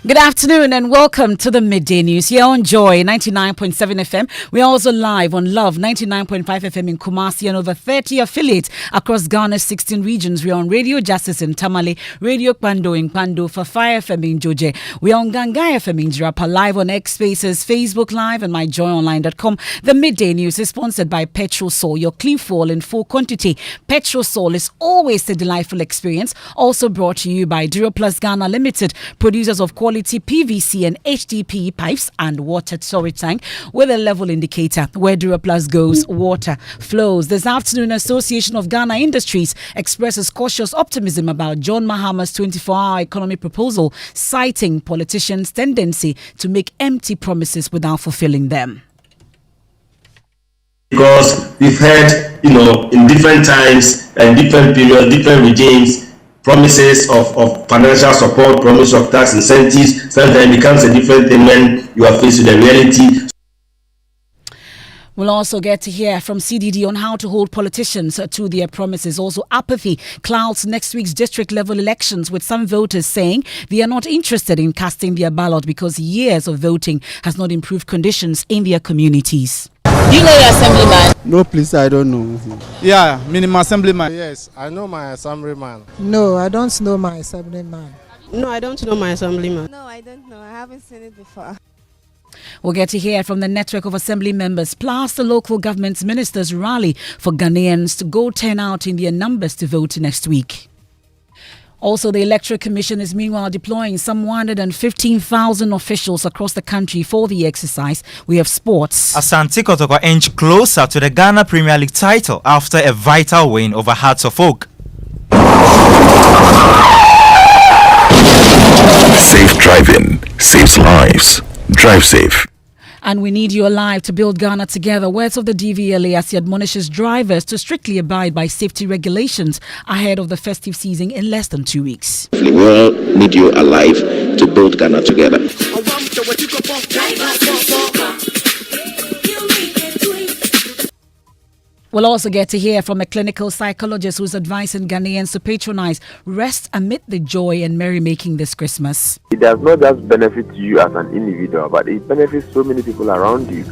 Good afternoon and welcome to the Midday News here on Joy 99.7 FM. We're also live on Love 99.5 FM in Kumasi and over 30 affiliates across Ghana's 16 regions. We're on Radio Justice in Tamale, Radio Kwando in Kwando, Fafaya FM in Joje. We're on Gangai FM in Jirapa, live on X Spaces, Facebook Live and myjoyonline.com. The Midday News is sponsored by Petrol Sol, your clean fuel in full quantity. Petrol Sol is always a delightful experience. Also brought to you by Duro Plus Ghana Limited, producers of quality PVC and HDPE pipes and water storage tank with a level indicator. Where Duraplus goes, water flows. This afternoon, Association of Ghana Industries expresses cautious optimism about John Mahama's 24-hour economy proposal, citing politicians' tendency to make empty promises without fulfilling them. Because we've heard, in different times and different periods, different regimes, promises of financial support, promise of tax incentives. Sometimes it becomes a different thing when you are faced with the reality. We'll also get to hear from CDD on how to hold politicians to their promises. Also, apathy clouds next week's district level elections, with some voters saying they are not interested in casting their ballot because years of voting has not improved conditions in their communities. Do you know your assemblyman? No, please, I don't know. Yeah, minimum assemblyman. Yes, I know my assemblyman. No, I don't know my assemblyman. No, I don't know my assemblyman. No, I don't know. I haven't seen it before. We'll get to hear from the network of assembly members, plus the local government's ministers rally for Ghanaians to go turn out in their numbers to vote next week. Also, the Electoral Commission is meanwhile deploying some 115,000 officials across the country for the exercise. We have sports. Asante Kotoko inch closer to the Ghana Premier League title after a vital win over Hearts of Oak. Safe driving saves lives. Drive safe. And we need you alive to build Ghana together. Words of the DVLA as he admonishes drivers to strictly abide by safety regulations ahead of the festive season in less than 2 weeks. We all need you alive to build Ghana together. We'll also get to hear from a clinical psychologist who's advising Ghanaians to patronize rest amid the joy and merrymaking this Christmas. It does not just benefit you as an individual, but it benefits so many people around you.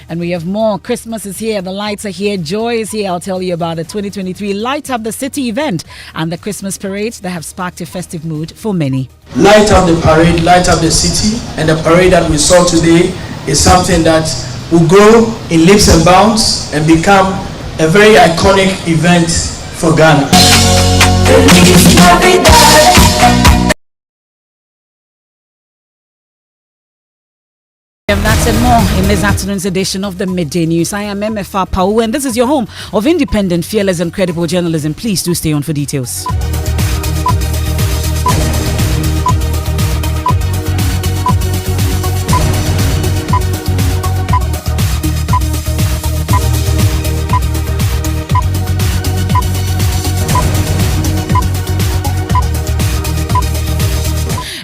And we have more. Christmas is here, the lights are here, joy is here. I'll tell you about the 2023 Light Up the City event and the Christmas parades that have sparked a festive mood for many. Light up the parade, light up the city, and the parade that we saw today is something that will grow in leaps and bounds and become a very iconic event for Ghana. And that's and more in this afternoon's edition of the Midday News. I am Emefa, Apawu, and this is your home of independent, fearless and credible journalism. Please do stay on for details.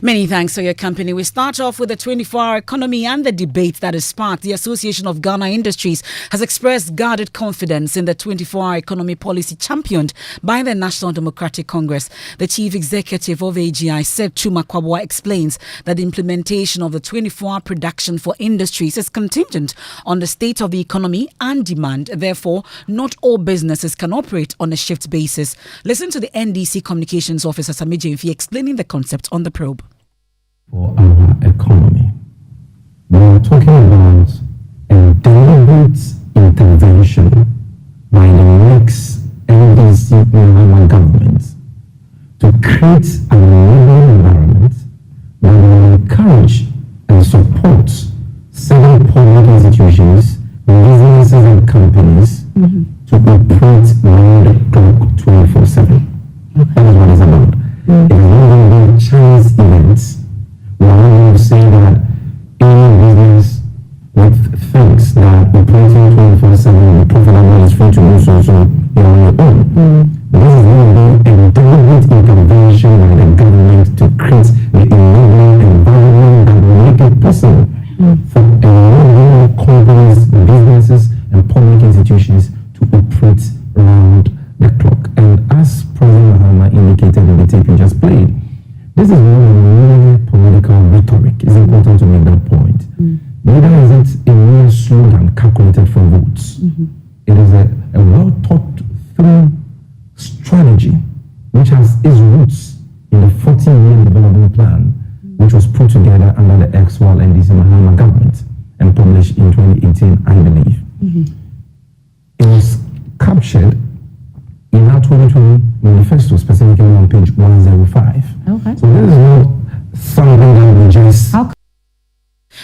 Many thanks for your company. We start off with the 24-hour economy and the debate that has sparked. The Association of Ghana Industries has expressed guarded confidence in the 24-hour economy policy championed by the National Democratic Congress. The chief executive of AGI, said Chuma Kwabwa, explains that the implementation of the 24-hour production for industries is contingent on the state of the economy and demand. Therefore, not all businesses can operate on a shift basis. Listen to the NDC Communications Officer Sami Jemfi explaining the concept on the probe. For our economy, we are talking about a deliberate intervention by the next NDC Mahama government to create an enabling environment that will encourage and support several public institutions, businesses and companies to operate round the clock 24/7. That is what it's about. It is not going to be Chinese events. We are not going to say that any business with things that operating 24/7 the profitable is free to do so you're on your own. This is going to be a deliberate intervention by the government to create the enabling environment that will make it possible for a lot of companies, businesses, and public institutions to operate around the clock. And as President Mahama indicated in the tape you just played. This is not a mere political rhetoric. It's important to make that point. Neither is it a mere slogan calculated for votes. It is a well thought through strategy which has its roots in the 14-year development plan which was put together under the ex-Wal NDC Mahama government and published in 2018, I believe. It was captured in our 2020 manifesto, specifically on page 105. Okay. So this is not something that we just...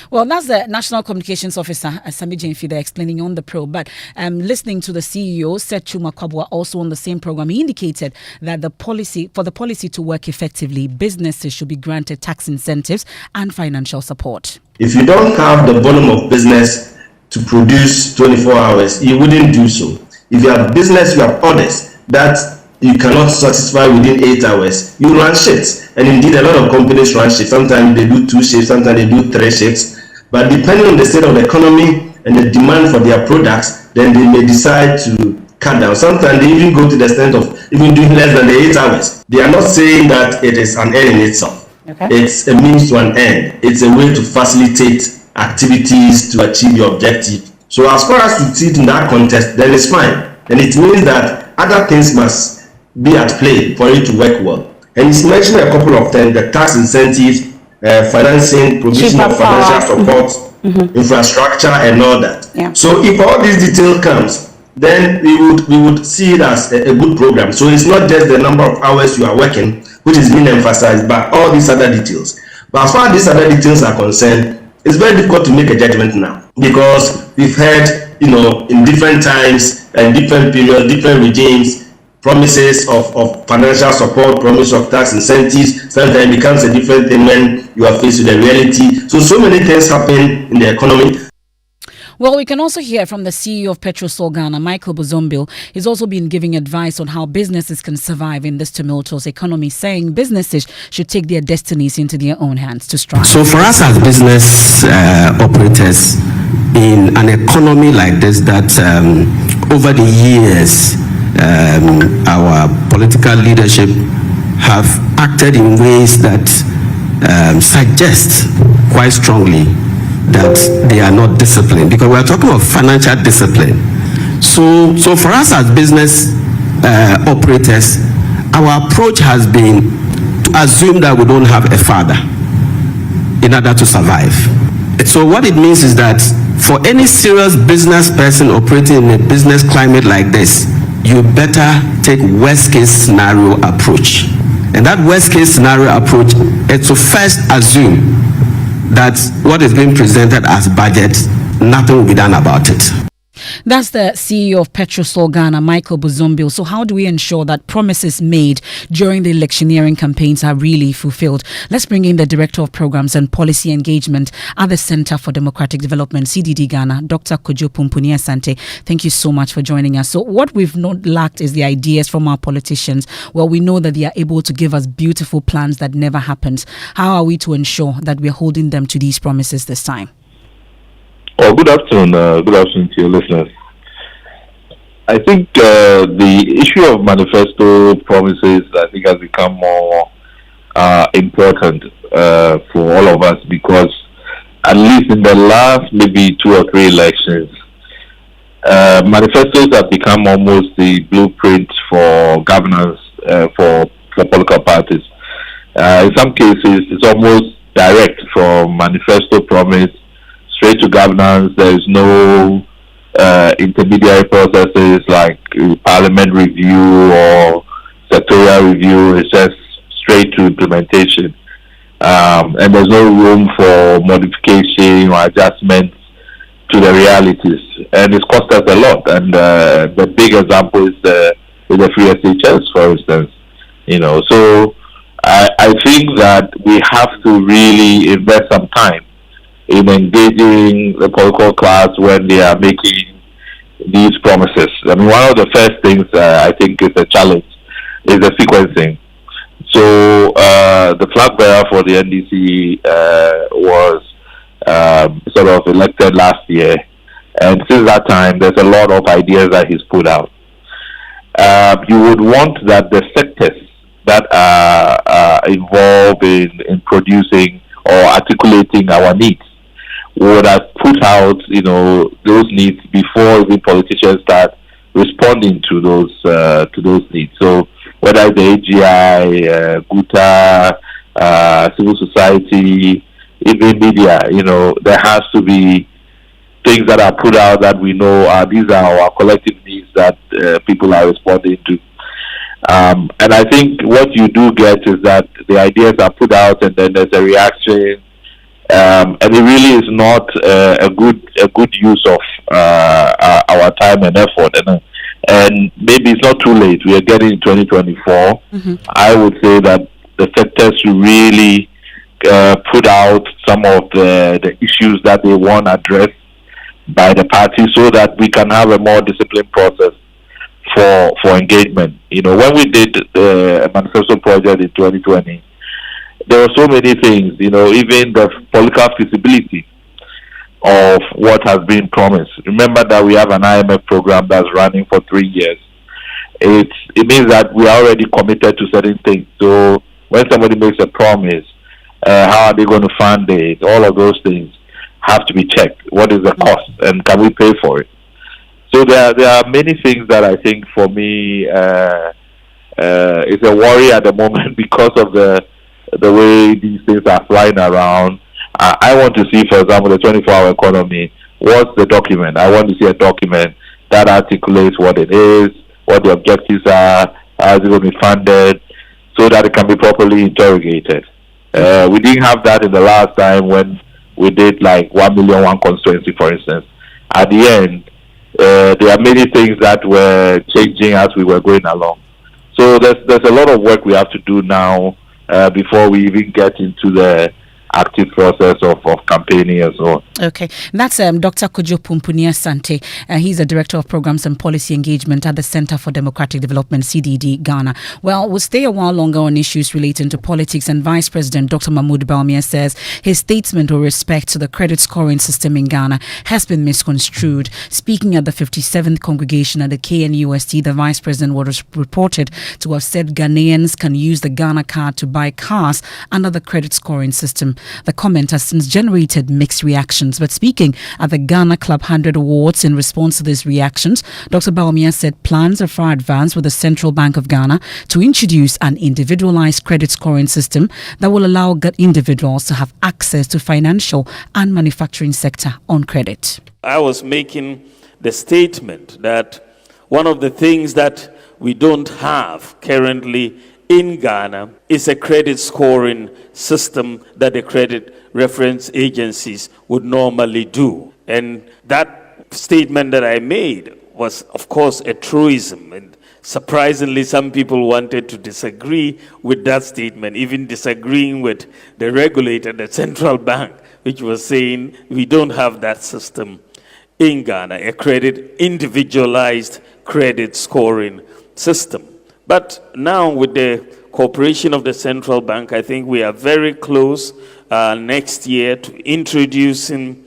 Well, that's the National Communications Officer, Sami Jane Fida, explaining on the probe. But listening to the CEO, Seth Chuma Kwabwa, also on the same program, he indicated that for the policy to work effectively, businesses should be granted tax incentives and financial support. If you don't have the volume of business to produce 24 hours, you wouldn't do so. If you have business, you have orders that you cannot satisfy within 8 hours, you run shifts. And indeed, a lot of companies run shifts. Sometimes they do 2 shifts, sometimes they do 3 shifts. But depending on the state of the economy and the demand for their products, then they may decide to cut down. Sometimes they even go to the extent of even doing less than the 8 hours. They are not saying that it is an end in itself. Okay. It's a means to an end. It's a way to facilitate activities to achieve your objective. So as far as you see it in that context, then it's fine. And it means that other things must be at play for it to work well. And he's mentioned a couple of things: the tax incentives, financing, provision of financial support, infrastructure, and all that. Yeah. So if all these detail comes, then we would see it as a good program. So it's not just the number of hours you are working, which is being emphasized, but all these other details. But as far as these other details are concerned, it's very difficult to make a judgment now, because we've heard, in different times and different periods, different regimes, promises of financial support, promise of tax incentives. Sometimes it becomes a different thing when you are faced with the reality. So many things happen in the economy. Well, we can also hear from the CEO of Petrosol Ghana, Michael Buzombil. He's also been giving advice on how businesses can survive in this tumultuous economy, saying businesses should take their destinies into their own hands to strive. So for us as business operators in an economy like this, that over the years, our political leadership have acted in ways that suggest quite strongly that they are not disciplined, because we are talking of financial discipline. So for us as business operators, our approach has been to assume that we don't have a father in order to survive. So what it means is that for any serious business person operating in a business climate like this, you better take worst case scenario approach. And that worst case scenario approach is to first assume that what is being presented as budget, nothing will be done about it. That's the CEO of Petrosol Ghana, Michael Buzombil. So how do we ensure that promises made during the electioneering campaigns are really fulfilled? Let's bring in the Director of Programs and Policy Engagement at the Center for Democratic Development, CDD Ghana, Dr. Kojo Pumpuni Asante. Thank you so much for joining us. So what we've not lacked is the ideas from our politicians. Well, we know that they are able to give us beautiful plans that never happens. How are we to ensure that we're holding them to these promises this time? Oh, good afternoon. Good afternoon to your listeners. I think the issue of manifesto promises, I think, has become more important for all of us, because at least in the last maybe 2 or 3 elections, manifestos have become almost the blueprint for governance for political parties. In some cases, it's almost direct from manifesto promise straight to governance. There is no intermediary processes like parliament review or sectorial review. It's just straight to implementation, and there's no room for modification or adjustments to the realities, and it's cost us a lot. And the big example is the free SHS, for instance. So I think that we have to really invest some time in engaging the political class when they are making these promises. I mean, one of the first things I think is a challenge is the sequencing. So the flag bearer for the NDC was sort of elected last year, and since that time, there's a lot of ideas that he's put out. You would want that the sectors that are involved in producing or articulating our needs. We would have put out, those needs before the politicians start responding to those needs. So whether it's the AGI, GUTA, civil society, even media, there has to be things that are put out that we know these are our collective needs that people are responding to. And I think what you do get is that the ideas are put out and then there's a reaction, and it really is not a good use of our time and effort. And maybe it's not too late. We are getting in 2024. Mm-hmm. I would say that the sectors should really put out some of the issues that they want addressed by the party, so that we can have a more disciplined process for engagement. When we did the manifesto project in 2020, there were so many things, even the political feasibility of what has been promised. Remember that we have an IMF program that's running for 3 years. It means that we are already committed to certain things. So when somebody makes a promise, how are they going to fund it? All of those things have to be checked. What is the cost, and can we pay for it? So there are many things that I think for me is a worry at the moment because of the way these things are flying around. I want to see, for example, the 24-hour economy. What's the document? I want to see a document that articulates what it is, what the objectives are, how is it going to be funded, so that it can be properly interrogated. We didn't have that in the last time when we did like 1 million one constituency, for instance. At the end, there are many things that were changing as we were going along. So there's a lot of work we have to do now before we even get into the active process of campaigning as well. Okay, that's Dr. Kojo Pumpunia Sante. He's the Director of Programs and Policy Engagement at the Center for Democratic Development, CDD, Ghana. Well, we'll stay a while longer on issues relating to politics, and Vice President Dr. Mahmoud Bawumia says his statement with respect to the credit scoring system in Ghana has been misconstrued. Speaking at the 57th congregation at the KNUST, the Vice President was reported to have said Ghanaians can use the Ghana card to buy cars under the credit scoring system. The comment has since generated mixed reactions, but speaking at the Ghana Club 100 Awards in response to these reactions, Dr. Bawumia said plans are far advanced with the Central Bank of Ghana to introduce an individualized credit scoring system that will allow individuals to have access to financial and manufacturing sector on credit. I was making the statement that one of the things that we don't have currently in Ghana is a credit scoring system that the credit reference agencies would normally do. And that statement that I made was, of course, a truism. And surprisingly, some people wanted to disagree with that statement, even disagreeing with the regulator, the central bank, which was saying we don't have that system in Ghana, a individualized credit scoring system. But now with the cooperation of the central bank, I think we are very close next year to introducing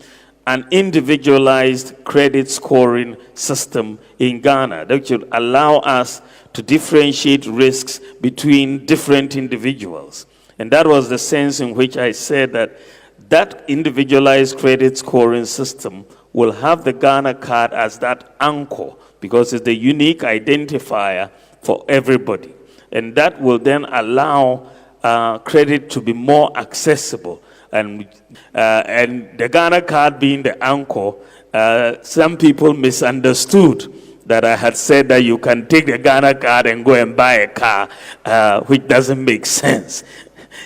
an individualized credit scoring system in Ghana that should allow us to differentiate risks between different individuals. And that was the sense in which I said that individualized credit scoring system will have the Ghana card as that anchor, because it's the unique identifier for everybody. And that will then allow credit to be more accessible. And the Ghana card being the anchor, some people misunderstood that I had said that you can take the Ghana card and go and buy a car, which doesn't make sense.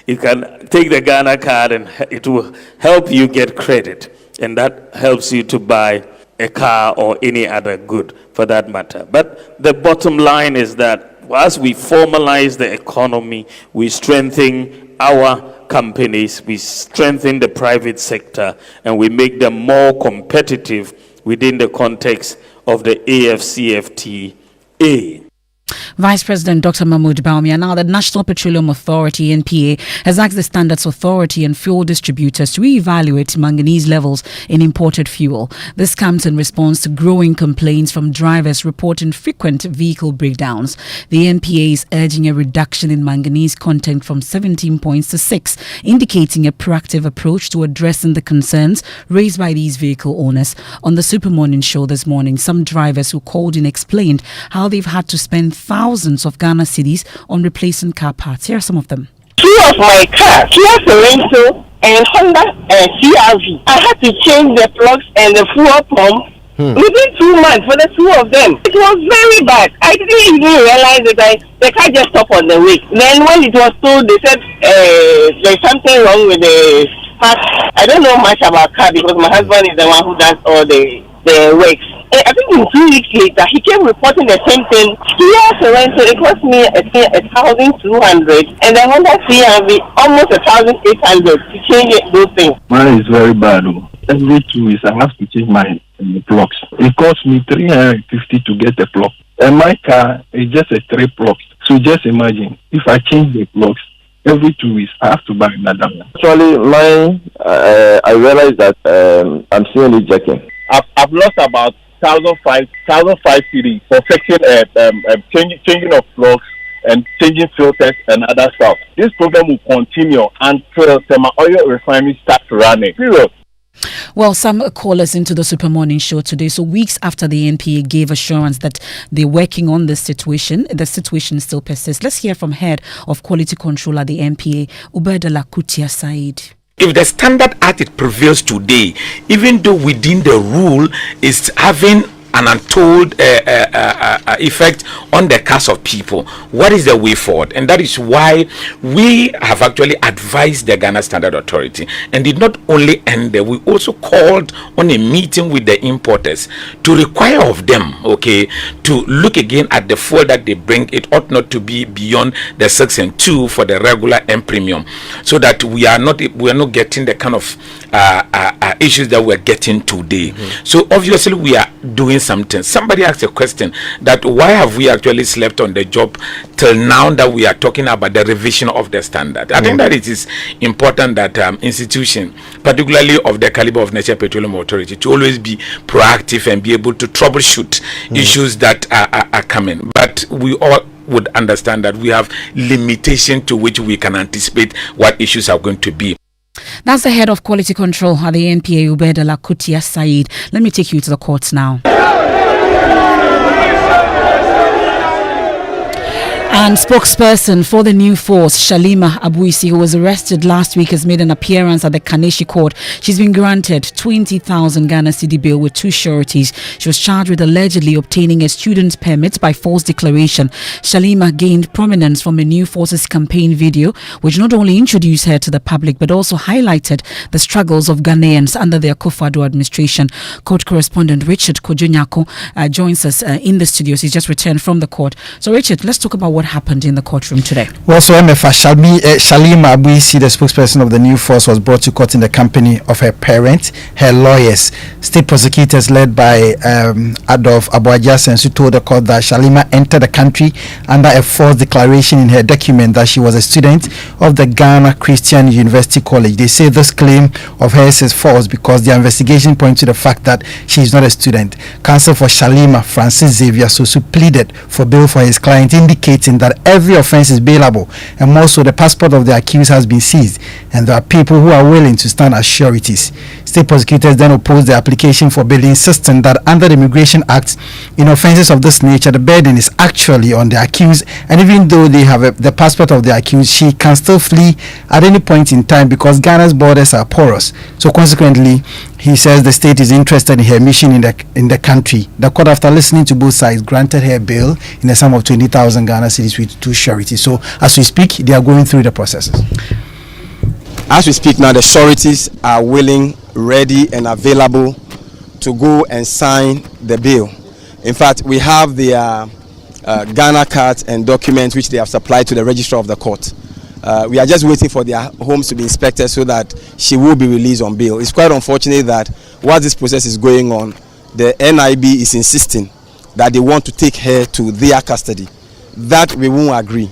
You can take the Ghana card and it will help you get credit. And that helps you to buy a car or any other good for that matter. But the bottom line is that as we formalize the economy, we strengthen our companies, we strengthen the private sector, and we make them more competitive within the context of the AFCFTA. Vice President Dr. Mahmoud Bawumia. Now, the National Petroleum Authority, NPA, has asked the Standards Authority and fuel distributors to reevaluate manganese levels in imported fuel. This comes in response to growing complaints from drivers reporting frequent vehicle breakdowns. The NPA is urging a reduction in manganese content from 17 points to 6, indicating a proactive approach to addressing the concerns raised by these vehicle owners. On the Super Morning Show this morning, some drivers who called in explained how they've had to spend thousands of Ghana cedis on replacing car parts. Here are some of them. Two of my cars, Kia Sorento and Honda CRV. I had to change the plugs and the fuel pump within 2 months for the two of them. It was very bad. I didn't even realize that the car just stopped on the way. Then when it was told, they said there's something wrong with the part. I don't know much about car because my husband is the one who does all the works. I think in 2 weeks later, he came reporting the same thing. Kia Sorento, it cost me 1,200, and the Honda CRV almost 1,800 to change those things. Mine is very bad. Every 2 weeks, I have to change my plugs. It costs me 350 to get a plug, and my car is just a 3 plugs. So just imagine if I change the plugs every 2 weeks, I have to buy another one. Actually, mine, I realized that I'm still only checking. I've lost about 1,500 cedis for fixing changing of plugs and changing filters and other stuff. This problem will continue until the oil refinery starts running. Period. Well, some callers into the Super Morning Show today. So weeks after the NPA gave assurance that they're working on this situation, the situation still persists. Let's hear from head of quality control at the NPA, Ubaidallah Kutia Said. If the Standard Act prevails today, even though within the rule is having an untold effect on the cast of people, what is the way forward? And that is why we have actually advised the Ghana Standard Authority, and did not only end there, we also called on a meeting with the importers to require of them, okay, to look again at the fuel that they bring. It ought not to be beyond the 6 and 2 for the regular and premium, so that we are not getting the kind of issues that we're getting today. So obviously we are doing something. Somebody asked a question that why have we actually slept on the job till now that we are talking about the revision of the standard. I think that it is important that institution, particularly of the caliber of National Petroleum Authority, to always be proactive and be able to troubleshoot issues that are coming. But we all would understand that we have limitation to which we can anticipate what issues are going to be. That's the head of quality control at the NPA, Ubaidallah Kutia Said. Let me take you to the courts now. And spokesperson for the new force, Shalima Abuisi, who was arrested last week, has made an appearance at the Kaneshi court. She's been granted 20,000 Ghana cedi bail with 2 sureties. She was charged with allegedly obtaining a student's permit by false declaration. Shalima gained prominence from a new force's campaign video, which not only introduced her to the public, but also highlighted the struggles of Ghanaians under the Akufo-Addo administration. Court correspondent Richard Kojonyako joins us in the studios. He's just returned from the court. So, Richard, let's talk about what happened in the courtroom today. Well, so Emefa, Shalima Abuisi, the spokesperson of the new force, was brought to court in the company of her parents, her lawyers. State prosecutors led by Adolf Abuajasensu told the court that Shalima entered the country under a false declaration in her document that she was a student of the Ghana Christian University College. They say this claim of hers is false because the investigation points to the fact that she is not a student. Counsel for Shalima, Francis Xavier Sosu, pleaded for bail for his client, indicating that every offense is bailable, and more so the passport of the accused has been seized, and there are people who are willing to stand as sureties. State prosecutors then opposed the application for bail, insisting that under the Immigration Act, in offenses of this nature, the burden is actually on the accused, and even though they have the passport of the accused, she can still flee at any point in time because Ghana's borders are porous. So consequently, he says the state is interested in her mission in the country. The court, after listening to both sides, granted her bail in the sum of 20,000 Ghana cedis with 2 sureties. So as we speak, they are going through the processes. As we speak now, the sureties are willing, ready, and available to go and sign the bill. In fact, we have their Ghana cards and documents which they have supplied to the registrar of the court. We are just waiting for their homes to be inspected so that she will be released on bail. It's quite unfortunate that while this process is going on, the NIB is insisting that they want to take her to their custody. that we won't agree,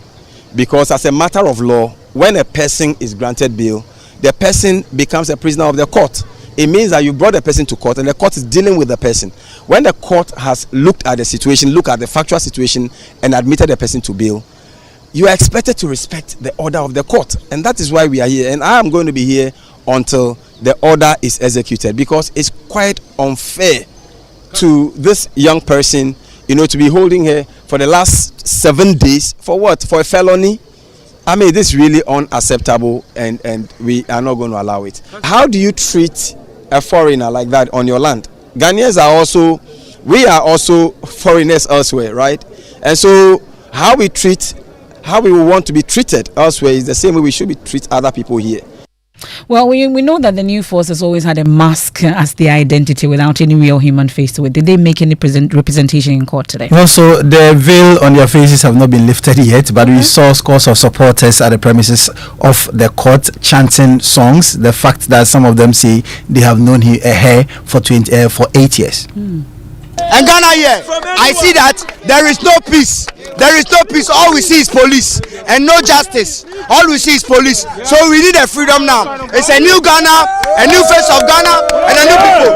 because as a matter of law, when a person is granted bail, the person becomes a prisoner of the court. It means that you brought the person to court and the court is dealing with the person. When the court has looked at the situation, looked at the factual situation and admitted the person to bail, you are expected to respect the order of the court. And that is why we are here. And I am going to be here until the order is executed, because it's quite unfair to this young person, to be holding her for the last 7 days. For what? For a felony? I mean, this is really unacceptable, and we are not going to allow it. How do you treat a foreigner like that on your land? Ghanaians we are also foreigners elsewhere, right? And so how we want to be treated elsewhere is the same way we should treat other people here. Well, we know that the new force has always had a mask as their identity without any real human face to it. Did they make any representation in court today? Also, the veil on their faces have not been lifted yet, but we saw scores of supporters at the premises of the court chanting songs. The fact that some of them say they have known her for 8 years. And Ghana here, I see that there is no peace. There is no peace. All we see is police and no justice. All we see is police. So we need a freedom now. It's a new Ghana, a new face of Ghana, and a new people.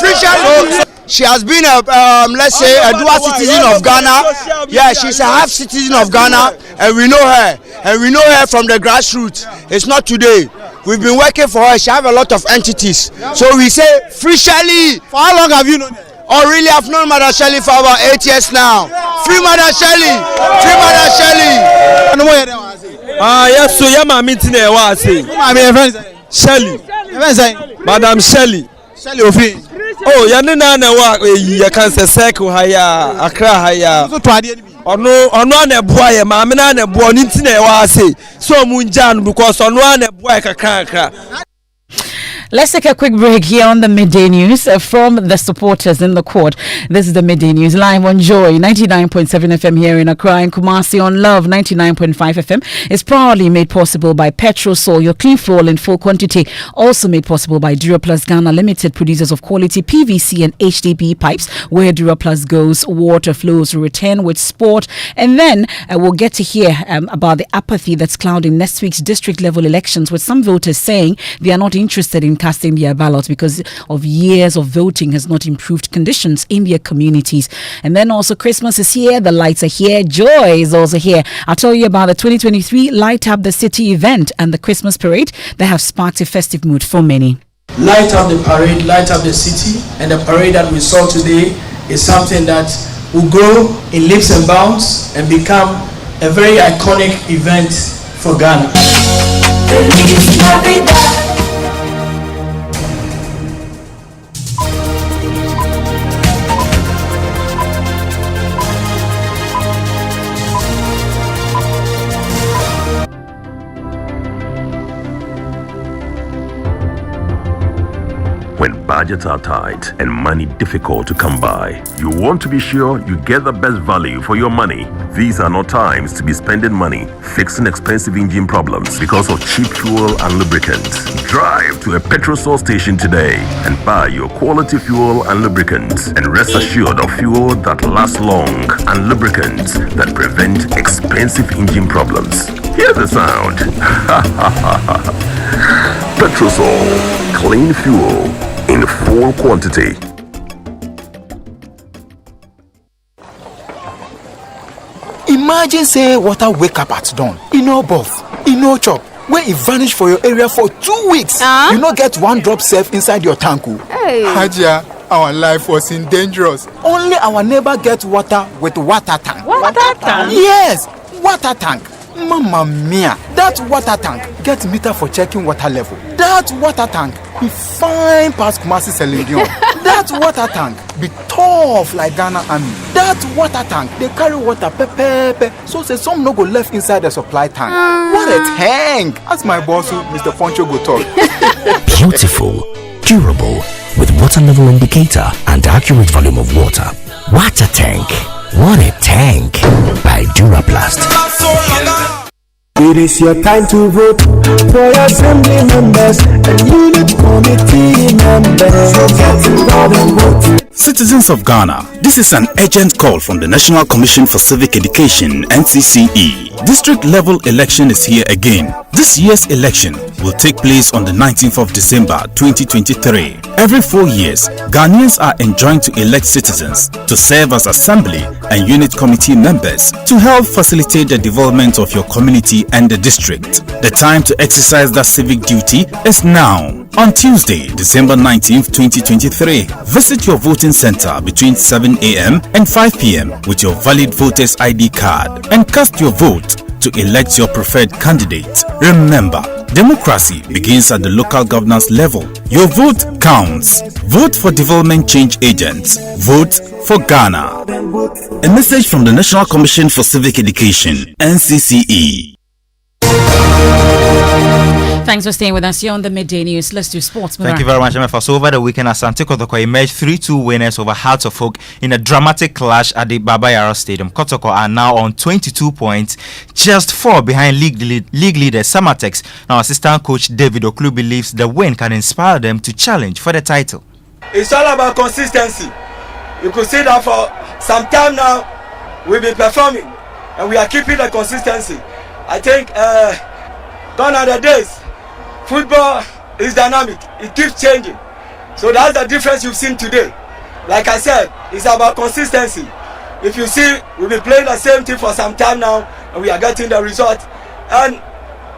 Free Shirley. She has been a dual citizen of Ghana. Yeah, she's a half citizen of Ghana, and we know her. And we know her from the grassroots. It's not today. We've been working for her. She have a lot of entities. So we say, Free Shirley. For how long have you known her? Oh, really? I've known Mother Shirley for about 8 years now. Free Mother Shirley. Free Mother Shirley. Yes, so my meeting here was Shirley. Madam Shirley. Oh, you can say circle higher, Accra higher. Ono na boy, maame na boy nti na wa say so munjan because ono na boy kakra. Let's take a quick break here on the Midday News from the supporters in the court. This is the Midday News live on Joy 99.7 FM here in Accra, and Kumasi on Love 99.5 FM. It's proudly made possible by Petrosol, your clean fuel in full quantity. Also made possible by Duraplus Ghana Limited, producers of quality PVC and HDPE pipes. Where Duraplus goes, water flows. Return with sport. And then we'll get to hear about the apathy that's clouding next week's district level elections, with some voters saying they are not interested in casting their ballots because of years of voting has not improved conditions in their communities. And then also Christmas is here, the lights are here, joy is also here. I'll tell you about the 2023 Light Up the City event and the Christmas parade that have sparked a festive mood for many. Light up the parade, light up the city, and the parade that we saw today is something that will grow in leaps and bounds and become a very iconic event for Ghana. When budgets are tight and money difficult to come by, you want to be sure you get the best value for your money. These are not times to be spending money fixing expensive engine problems because of cheap fuel and lubricants. Drive to a Petrosol station today and buy your quality fuel and lubricants, and rest assured of fuel that lasts long and lubricants that prevent expensive engine problems. Hear the sound. Petrosol, clean fuel in full quantity. Imagine say water wake up at dawn, no bath, no chop, where it vanish for your area for 2 weeks. You not get one drop safe inside your tank. Hey. Haja, our life was in dangerous. Only our neighbor get water with water tank. Water tank? Yes, water tank. Mamma mia, that water tank get meter for checking water level. That water tank be fine past Kumasi Selendion. That water tank be tough like Ghana Army. That water tank, they carry water pepe, so say some no go left inside the supply tank. What a tank! As my boss, Mr. Poncho, go talk. Beautiful, durable, with water level indicator and accurate volume of water. Water tank. What a tank! By Duraplast. It is your time to vote for your assembly members and unit committee members. So get involved and vote. Citizens of Ghana, this is an urgent call from the National Commission for Civic Education, NCCE. District level election is here again. This year's election will take place on the 19th of December 2023. Every 4 years, Ghanaians are enjoined to elect citizens to serve as assembly and unit committee members to help facilitate the development of your community and the district. The time to exercise that civic duty is now. On Tuesday, December 19th, 2023, visit your voting center between 7 a.m. and 5 p.m. with your valid voter's ID card and cast your vote to elect your preferred candidate. Remember, democracy begins at the local governance level. Your vote counts. Vote for development change agents. Vote for Ghana. A message from the National Commission for Civic Education, NCCE. Thanks for staying with us here on the Midday News. Let's do sports. Thank you very much, Emefa. So over the weekend, Asante Kotoko emerged 3-2 winners over Hearts of Oak in a dramatic clash at the Baba Yara Stadium. Kotoko are now on 22 points, just 4 behind league leader Samatex. Now, assistant coach David Oklu believes the win can inspire them to challenge for the title. It's all about consistency. You could see that for some time now, we've been performing and we are keeping the consistency. I think gone are the days. Football is dynamic. It keeps changing. So that's the difference you've seen today. Like I said, it's about consistency. If you see, we've been playing the same thing for some time now and we are getting the result. And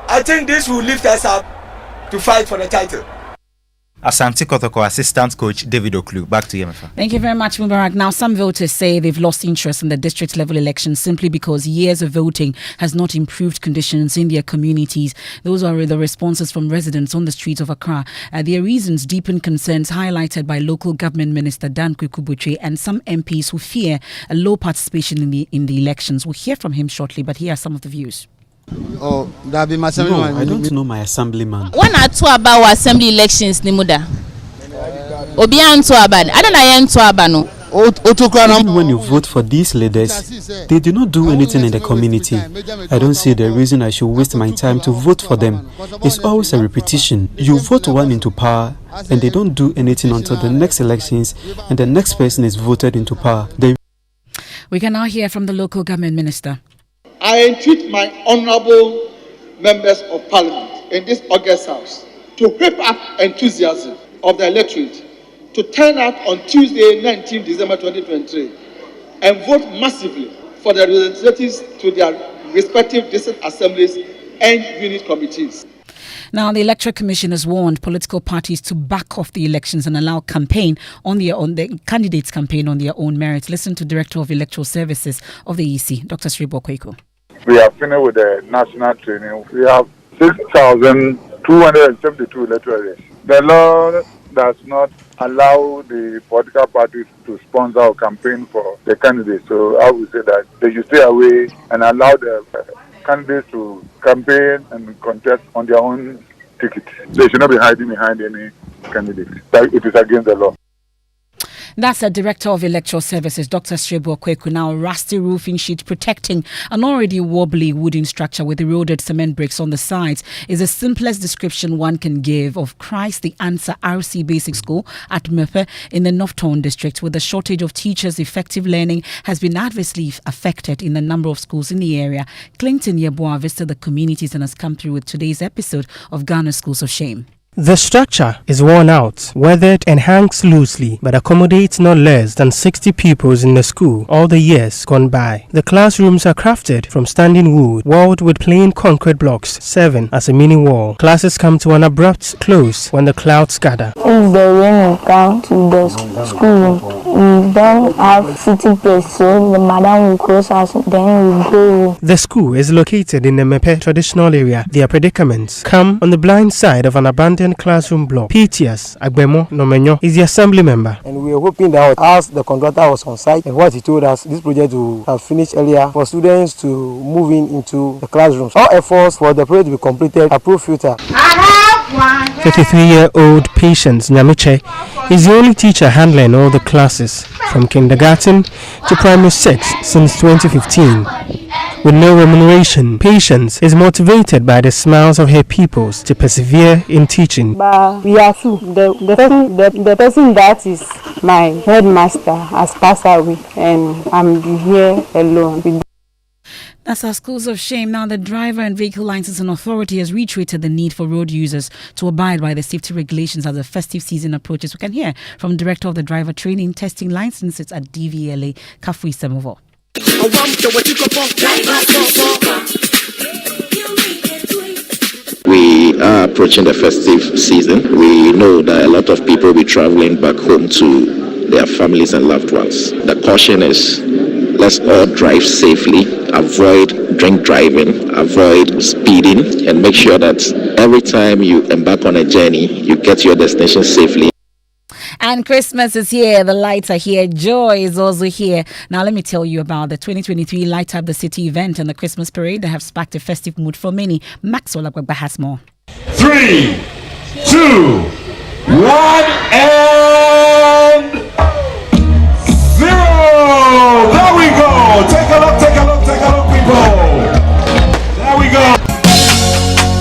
I think this will lift us up to fight for the title. Asante Kotoko assistant coach David Oklu. Back to you, Emefa. Thank you very much, Mubarak. Now, some voters say they've lost interest in the district level elections simply because years of voting has not improved conditions in their communities. Those are the responses from residents on the streets of Accra. Their reasons deepen concerns highlighted by local government minister Dan Kwekubuche and some MPs who fear a low participation in the elections. We'll hear from him shortly, but here are some of the views. Oh, that be my assemblyman. No, I don't know my assemblyman. When I talk about assembly elections, Nimuda. Obian to aban. I don't know to abano. Even when you vote for these leaders, they do not do anything in the community. I don't see the reason I should waste my time to vote for them. It's always a repetition. You vote one into power, and they don't do anything until the next elections, and the next person is voted into power. We can now hear from the local government minister. I entreat my honorable members of parliament in this August House to whip up enthusiasm of the electorate to turn out on Tuesday, 19 December 2023 and vote massively for the representatives to their respective district assemblies and unit committees. Now, the Electoral Commission has warned political parties to back off the elections and allow campaign on the candidates' campaign on their own merit. Listen to Director of Electoral Services of the EC, Dr. Sribo Kweko. We are finished with the national training. We have 6,272 electoral. The law does not allow the political parties to sponsor or campaign for the candidates. So I would say that they should stay away and allow the candidates to campaign and contest on their own ticket. They should not be hiding behind any candidate. It is against the law. That's the Director of Electoral Services, Dr. Sribo Kweku. Now, rusty roofing sheet protecting an already wobbly wooden structure with eroded cement bricks on the sides is the simplest description one can give of Christ the Answer RC Basic School at Emefa in the Northtown district. With the shortage of teachers, effective learning has been adversely affected in a number of schools in the area. Clinton Yeboah visited the communities and has come through with today's episode of Ghana Schools of Shame. The structure is worn out, weathered and hangs loosely, but accommodates not less than 60 pupils in the school all the years gone by. The classrooms are crafted from standing wood, walled with plain concrete blocks, serving as a mini wall. Classes come to an abrupt close when the clouds gather. If the rain will come to the schoolroom, we don't have sitting place, so the madam will close us, then we go. The school is located in the Emefa traditional area. Their predicaments come on the blind side of an abandoned classroom block. P.T.S. Agbemo Nomenyo is the assembly member. And we are hoping that as the contractor was on site and what he told us, this project will have finished earlier for students to move into the classrooms. All efforts for the project to be completed are proof future. 33-year-old Patience Nyamiche is the only teacher handling all the classes from kindergarten to primary 6 since 2015. with no remuneration. Patience is motivated by the smiles of her pupils to persevere in teaching. But we are two. The person that is my headmaster has passed away, and I'm here alone. That's our schools of shame. Now, the Driver and Vehicle Licensing Authority has reiterated the need for road users to abide by the safety regulations as the festive season approaches. We can hear from Director of the Driver Training Testing Licenses at DVLA, Kafui Semovo. We are approaching the festive season. We know that a lot of people will be traveling back home to their families and loved ones. The caution is, let's all drive safely, avoid drink driving, avoid speeding, and make sure that every time you embark on a journey, you get to your destination safely. And Christmas is here. The lights are here. Joy is also here. Now, let me tell you about the 2023 Light Up the City event and the Christmas parade that have sparked a festive mood for many. Maxwell Agbagba has more. 3, 2, 1, and 0. There we go. Take a look, people. There we go.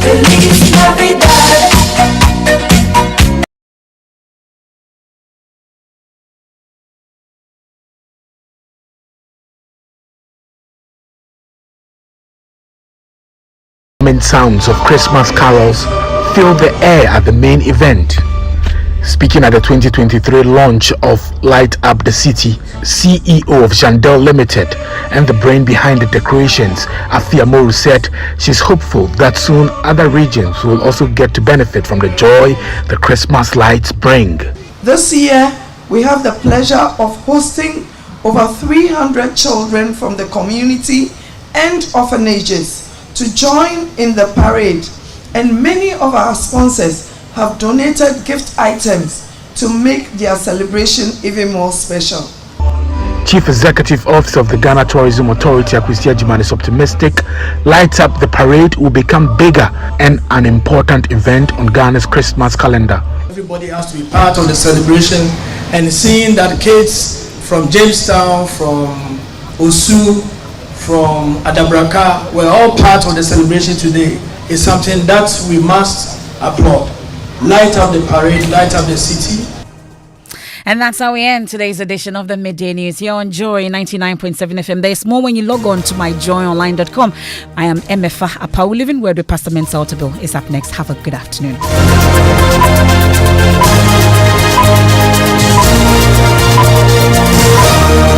Feliz Navidad. Sounds of Christmas carols filled the air at the main event. Speaking at the 2023 launch of Light Up the City, CEO of Jandel Limited and the brain behind the decorations, Afia Moru, said she's hopeful that soon other regions will also get to benefit from the joy the Christmas lights bring. This year, we have the pleasure of hosting over 300 children from the community and orphanages to join in the parade, and many of our sponsors have donated gift items to make their celebration even more special. Chief Executive Officer of the Ghana Tourism Authority, Akwesi Ajiman, is optimistic Light Up the Parade will become bigger and an important event on Ghana's Christmas calendar. Everybody has to be part of the celebration, and seeing that kids from Jamestown, from Osu, from Adabraka, we're all part of the celebration today, is something that we must applaud. Light up the parade, light up the city. And that's how we end today's edition of the Midday News here on Joy 99.7 FM. There's more when you log on to myjoyonline.com. I am Emefa. Apawu Living Word with Pastor Mensa Otabil is up next. Have a good afternoon.